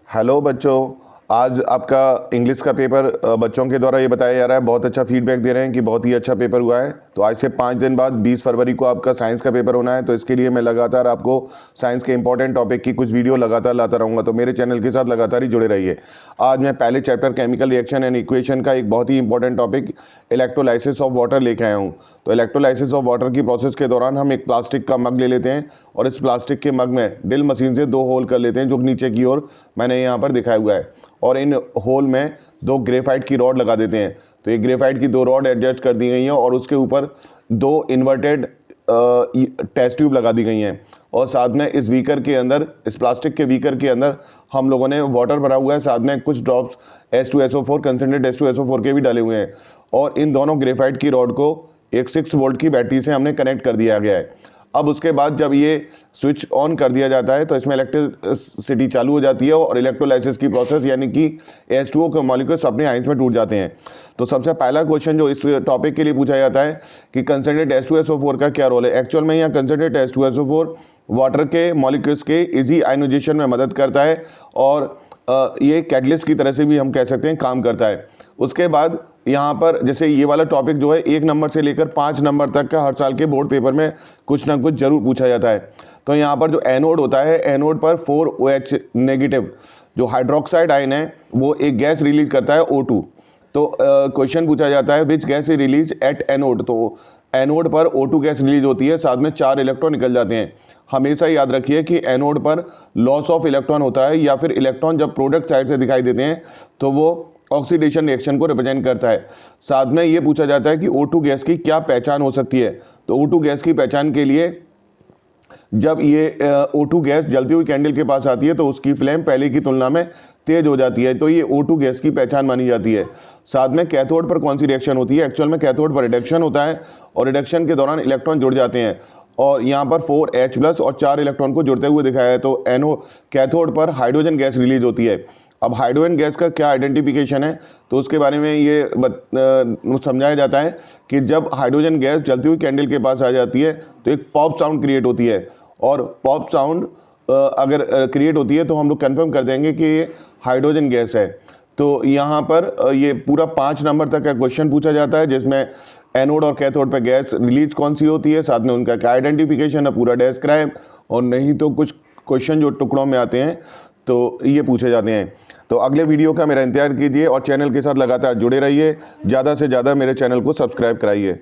Hello बच्चों, आज आपका इंग्लिश का पेपर बच्चों के द्वारा ये बताया जा रहा है। बहुत अच्छा फीडबैक दे रहे हैं कि बहुत ही अच्छा पेपर हुआ है। तो आज से 5 दिन बाद 20 फरवरी को आपका साइंस का पेपर होना है। तो इसके लिए मैं लगातार आपको साइंस के इंपॉर्टेंट टॉपिक की कुछ वीडियो लगातार लाता रहूँगा। तो मेरे चैनल के साथ लगातार ही जुड़े रहिए। आज मैं पहले chapter chemical reaction and equation का एक बहुत ही important topic electrolysis of water लेके आया हूँ। तो इलेक्ट्रोलाइसिस ऑफ वाटर की प्रोसेस के दौरान हम एक प्लास्टिक का मग ले लेते हैं और इस प्लास्टिक के मग में ड्रिल मशीन से 2 होल कर लेते हैं, जो नीचे की ओर मैंने यहाँ पर दिखाया हुआ है। और इन होल में 2 ग्रेफाइट की रॉड लगा देते हैं। तो ये ग्रेफाइट की 2 रॉड एडजस्ट कर दी गई हैं और उसके ऊपर 2 इन्वर्टेड टेस्ट ट्यूब लगा दी गई हैं। और साथ में इस बीकर के अंदर, इस प्लास्टिक के बीकर के अंदर हम लोगों ने वाटर भरा हुआ है। साथ में कुछ ड्रॉप्स H2SO4 कंसनट्रेट H2SO4 के भी डाले हुए हैं। और इन दोनों ग्रेफाइट की रॉड को एक 6 वोल्ट की बैटरी से हमने कनेक्ट कर दिया गया है। अब उसके बाद जब ये स्विच ऑन कर दिया जाता है तो इसमें इलेक्ट्रिसिटी चालू हो जाती है और इलेक्ट्रोलाइसिस की प्रोसेस यानी कि H2O के मॉलिक्यूल्स अपने आयंस में टूट जाते हैं। तो सबसे पहला क्वेश्चन जो इस टॉपिक के लिए पूछा जाता है कि कंसनट्रेट H2SO4 का क्या रोल है। एक्चुअल में यहाँ कंसनट्रेट H2SO4 वाटर के मॉलिक्यूल्स के इजी आयनाइजेशन में मदद करता है और ये कैटलिस्ट की तरह से भी हम कह सकते हैं काम करता है। उसके बाद यहाँ पर जैसे ये वाला टॉपिक जो है 1 नंबर से लेकर 5 नंबर तक का हर साल के बोर्ड पेपर में कुछ ना कुछ जरूर पूछा जाता है। तो यहाँ पर जो एनोड होता है, एनोड पर 4OH नेगेटिव जो हाइड्रोक्साइड आयन है वो एक गैस रिलीज करता है O2। तो क्वेश्चन पूछा जाता है which gas is release at anode. तो एनोड पर O2 गैस रिलीज होती है, साथ में 4 इलेक्ट्रॉन निकल जाते हैं। हमेशा याद रखिए कि एनोड पर लॉस ऑफ इलेक्ट्रॉन होता है या फिर इलेक्ट्रॉन जब प्रोडक्ट साइड से दिखाई देते हैं तो वो ऑक्सीडेशन रिएक्शन को रिप्रेजेंट करता है। साथ में ये पूछा जाता है कि O2 गैस की क्या पहचान हो सकती है। तो O2 गैस की पहचान के लिए जब ये O2 गैस जलती हुई कैंडल के पास आती है तो उसकी फ्लेम पहले की तुलना में तेज हो जाती है। तो ये O2 गैस की पहचान मानी जाती है। साथ में कैथोड पर कौन सी रिएक्शन होती है। एक्चुअल में कैथोड पर रिडक्शन होता है और रिडक्शन के दौरान इलेक्ट्रॉन जुड़ जाते हैं और यहाँ पर 4H+ और 4 इलेक्ट्रॉन को जुड़ते हुए दिखाया है। तो कैथोड पर हाइड्रोजन गैस रिलीज होती है। अब हाइड्रोजन गैस का क्या आइडेंटिफिकेशन है तो उसके बारे में ये समझाया जाता है कि जब हाइड्रोजन गैस जलती हुई कैंडल के पास आ जाती है तो एक पॉप साउंड क्रिएट होती है और पॉप साउंड अगर क्रिएट होती है तो हम लोग कंफर्म कर देंगे कि ये हाइड्रोजन गैस है। तो यहाँ पर ये पूरा 5 नंबर तक का क्वेश्चन पूछा जाता है जिसमें एनोड और कैथोड पर गैस रिलीज कौन सी होती है, साथ में उनका क्या आइडेंटिफिकेशन है, पूरा डिस्क्राइब। और नहीं तो कुछ क्वेश्चन जो टुकड़ों में आते हैं तो ये पूछे जाते हैं। तो अगले वीडियो का मेरा इंतजार कीजिए और चैनल के साथ लगातार जुड़े रहिए। ज़्यादा से ज़्यादा मेरे चैनल को सब्सक्राइब कराइए।